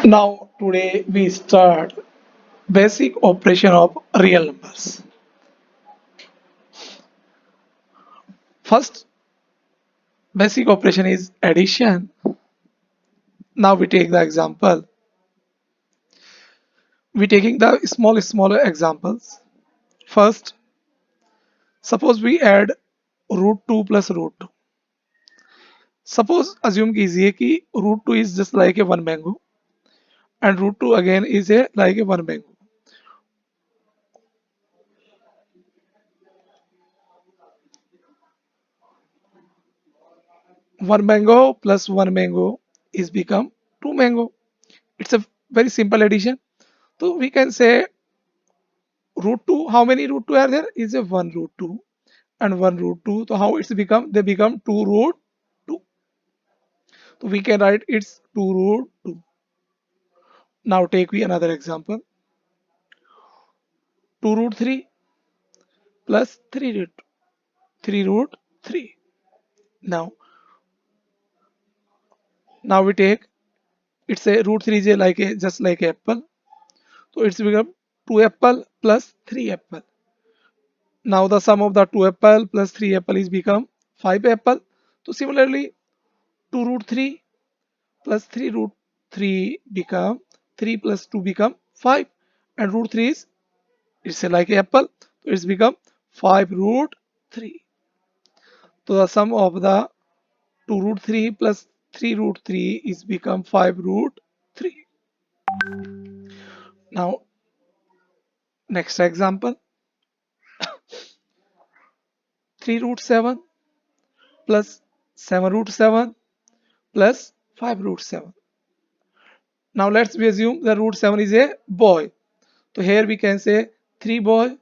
Now today we start basic operation of real numbers. First basic operation is addition. Now we take the example. We taking the smaller examples. First, suppose we add root 2 plus root 2. Suppose assume कीजिए कि root 2 is just like a one mango and root 2 again is a like a one mango. One mango plus one mango is become two mango. It's a very simple addition. So we can say root 2, how many root 2 are there? Is a 1 root 2 and 1 root 2. So how it's become? They become 2 root 2. So we can write it's 2 root 2. Now take we another example. 2 root 3 plus 3 root 3 root 3. Now now we take it's a root 3 is a like a just like apple. So it's become 2 apple plus 3 apple. Now the sum of the 2 apple plus 3 apple is become 5 apple. So similarly 2 root 3 plus 3 root 3 become 3 plus 2 become 5 and root 3 is it's a like apple, so it's become 5 root 3. So the sum of the 2 root 3 plus 3 root 3 is become 5 root 3. Now next example, 3 root 7 plus 7 root 7 plus 5 root 7. Now let's we assume the root 7 is a boy. So here we can say 3 boy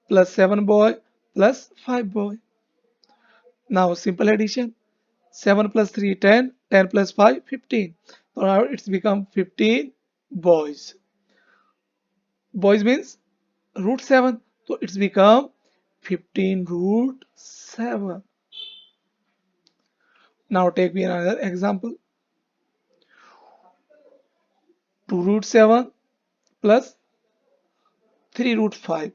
plus 7 boy plus 5 boy. Now simple addition. 7 plus 3 10, 10 plus 5 15. So now it's become 15 boys. Boys means root 7. So it's become 15 root 7. Now take me another example. 2 root 7 plus 3 root 5.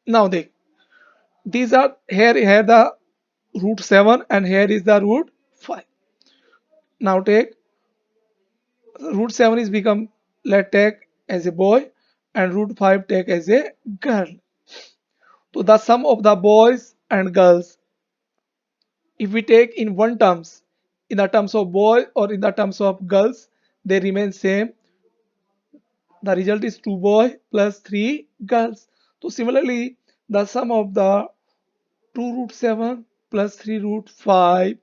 Now these are here the root 7 and here is the root 5. Now take root 7 is become let take as a boy and root 5 take as a girl. So the sum of the boys and girls, if we take in one terms, in the terms of boy or in the terms of girls, they remain same. The result is 2 boy plus 3 girls. So similarly, the sum of the 2 root 7 plus 3 root 5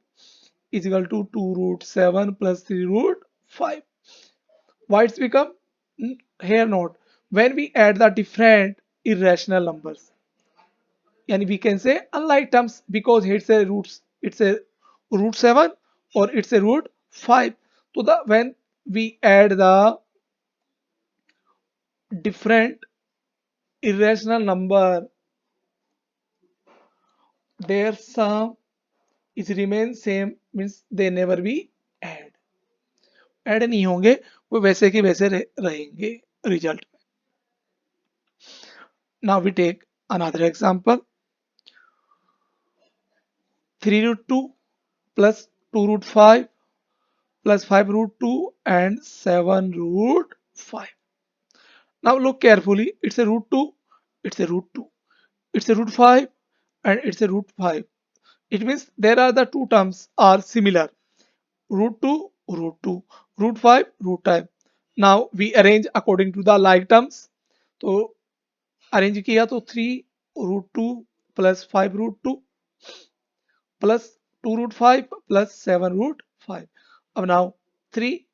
is equal to 2 root 7 plus 3 root 5. Why it's become? Here not. When we add the different irrational numbers, and we can say unlike terms because it's a root 7 or it's a root 5. So the when we add the different irrational number, their sum is remain same, means they never be add add नहीं होंगे, वो वैसे के वैसे रहेंगे result में. Now we take another example. 3 root 2 plus 2 root 5 plus 5 root 2 and 7 root 5. Now look carefully. It's a root 2. It's a root 2. It's a root 5 and it's a root 5. It means there are the two terms are similar. Root 2, root 2. Root 5, root 5. Now we arrange according to the like terms. तो arrange किया तो 3 root 2 plus 5 root 2 plus 2 root 5 plus 7 root 5. अब now 3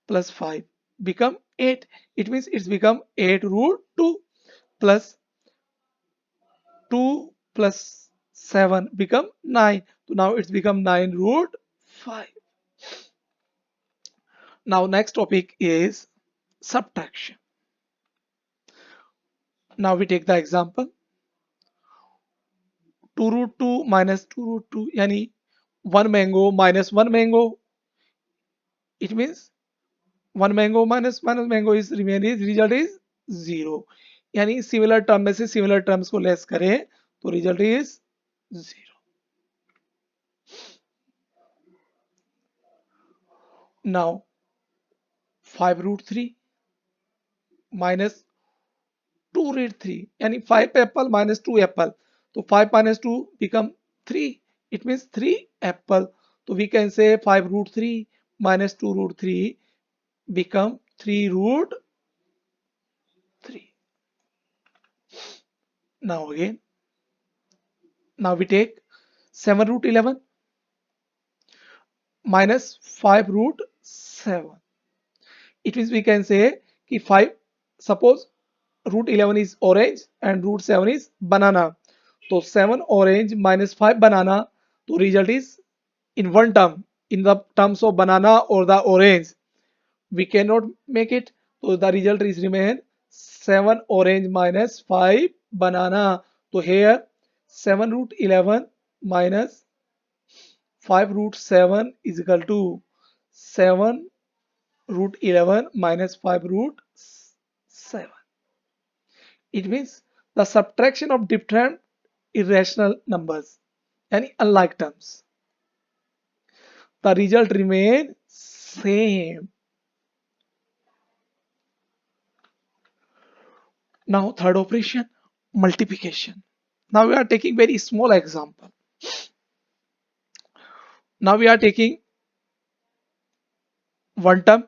plus 5 become 8. It means it's become 8 root 2 plus 2 plus 7 become 9. So now it's become 9 root 5. Now next topic is subtraction. Now we take the example 2 root 2 minus 2 root 2 yani 1 mango minus 1 mango. It means one mango minus minus mango is remain is result is 0। यानी similar term में से similar terms को less करें तो result is 0। Now 5√3 minus 2√3 यानी 5 Apple minus 2 Apple, तो 5 minus 2 become 3, it means 3 apple. So we can say 5√3 minus 2√3 become 3√3. Now again, now we take 7√11 minus 5√7. It means we can say कि 5, suppose √11 is orange and √7 is banana. So 7 orange minus 5 banana, तो result is in one term, in the terms of banana or the orange. We cannot make it, so the result is remain 7 orange minus 5 banana. So here 7√11 minus 5√7 is equal to 7√11 minus 5√7. It means the subtraction of different irrational numbers, any unlike terms. The result remain same. Now third operation, multiplication. Now we are taking very small example. Now we are taking one term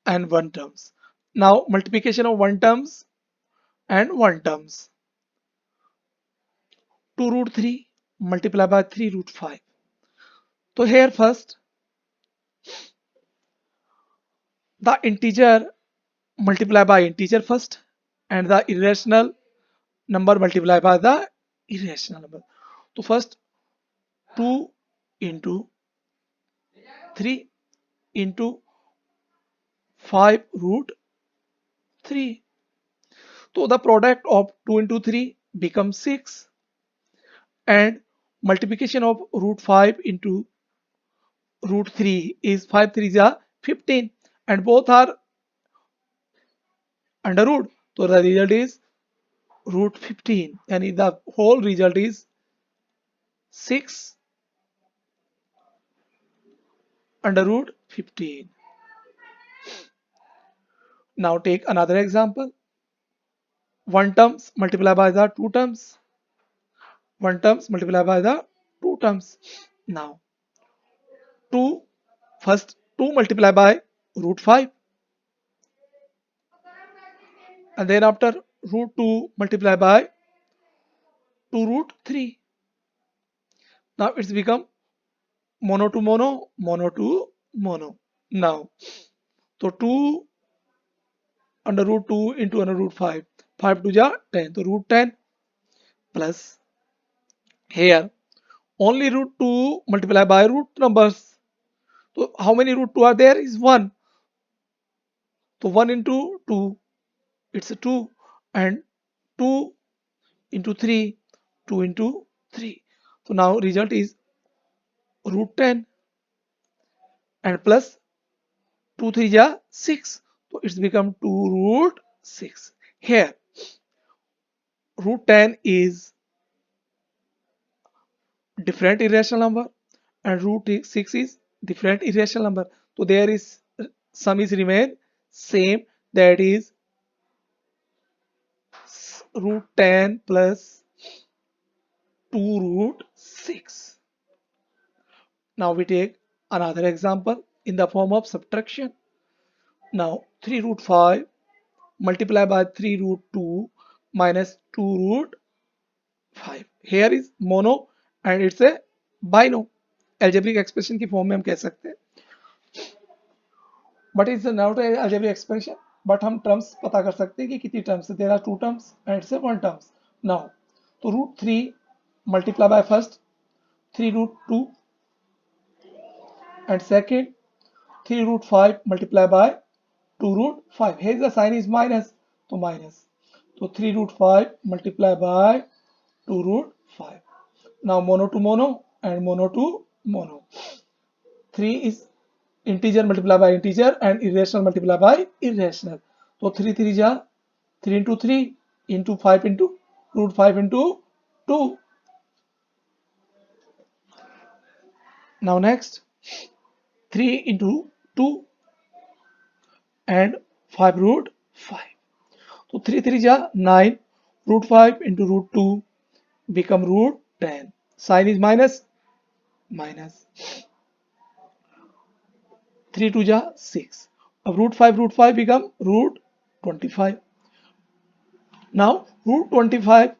and one terms. Now multiplication of one terms and one terms. 2√3 multiplied by 3√5. So here first the integer multiply by integer first and the irrational number multiply by the irrational number. So first 2 into 3 into 5√3. So the product of 2 into 3 becomes 6 and multiplication of √5 into √3 is 5 3s are 15 and both are under root. So the result is √15 and the whole result is 6 under √15. Now take another example. One terms multiplied by the two terms. One terms multiplied by the two terms. Now 2 first 2 multiplied by √5 and then after √2 multiplied by 2√3. Now it's become mono to mono, mono to mono. Now, so 2 under √2 into under √5, 5 to the 10, so √10 plus here only √2 multiplied by root numbers. So how many √2 are there is 1. So 1 into 2, it's a 2 and 2 into 3, 2 into 3. So now result is √10 and plus 2 3 ja 6. So it's become 2√6. Here √10 is different irrational number and √6 is different irrational number. So there is sum is remain same, that is √10 plus 2√6. Now we take another example in the form of subtraction. Now 3√5 multiplied by 3√2 minus 2√5. Here is mono and it's a bino. Algebraic expression की form में हम कह सकते हैं. But it's not a algebraic expression. But हम terms पता कर सकते हैं कि कितनी terms है. There are two terms and it's a one terms. Now तो √3 multiply by first 3√2 and second 3√5 multiply by 2√5. Here the sign is minus, so minus. So 3√5 multiply by 2√5. Now mono to mono and mono to mono. 3 is integer multiply by integer and irrational multiply by irrational. So 3 3 ja 3 into 3 into 5 into root 5 into 2. Now next 3 into 2 and 5 root 5. So 3 3 ja 9, root 5 into root 2 become root 10. Sign is minus, minus. 3 2 ja 6. Root 5 become root 25. Now root 25,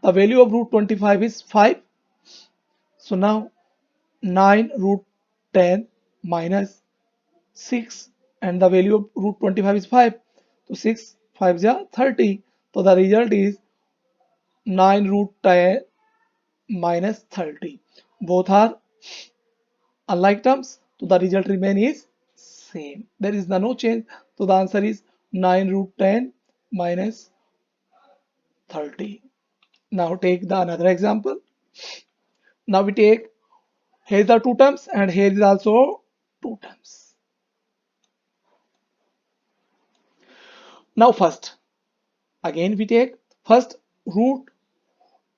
the value of root 25 is 5. So now 9 root 10 minus 6 and the value of root 25 is 5. So 6 5 ja 30. So the result is 9 root 10 minus 30. Both are unlike terms. So the result remain is same. There is no change. So the answer is 9 root 10 minus 30. Now take the another example. Now we take, here is the two terms and here is also two terms. Now first, again we take first root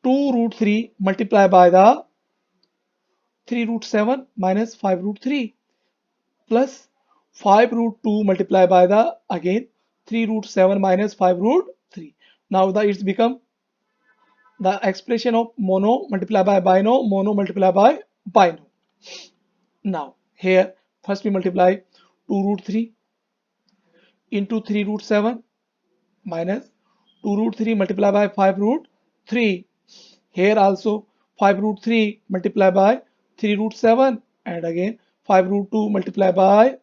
2 root 3 multiply by the 3 root 7 minus 5 root 3 plus 5 root 2 multiply by the again 3 root 7 minus 5 root 3. Now the it's become the expression of mono multiply by bino, mono multiply by bino. Now here first we multiply 2 root 3 into 3 root 7 minus 2 root 3 multiply by 5 root 3. Here also 5 root 3 multiply by 3 root 7 and again 5 root 2 multiply by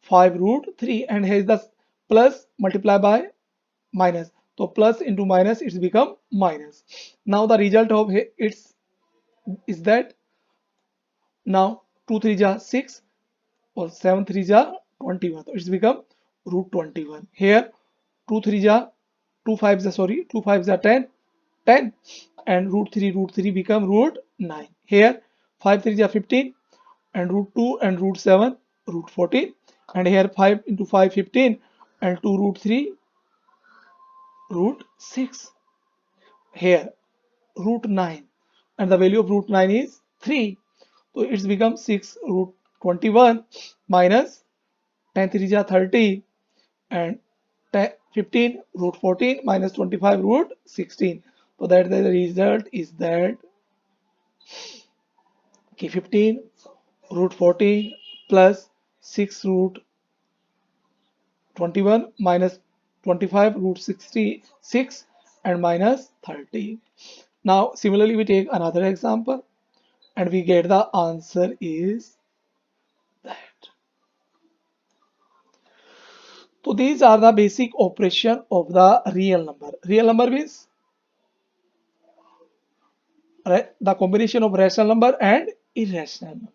5 root 3 and here is the plus multiply by minus. So plus into minus it's become minus. Now the result of it's is that now 2 3 ja 6 or 7 3 ja 21. So it's become root 21. Here 2 3 ja 2 5 ja sorry 2 5 ja 10 10 and root 3 become root 9. Here 5 3 ja 15 and root 2 and root 7 root 14 and here 5 into 5 15 and 2 root 3 root 6. Here root 9 and the value of root 9 is 3. So it's become 6 root 21 minus 10 3 ja 30 and 15 root 14 minus 25 root 16. So that the result is that okay, 15 root 14 plus 6 root 21 minus 25 root 66 and minus 30. Now similarly we take another example and we get the answer is that. So these are the basic operation of the real number. Real number means the combination of rational number and irrational number.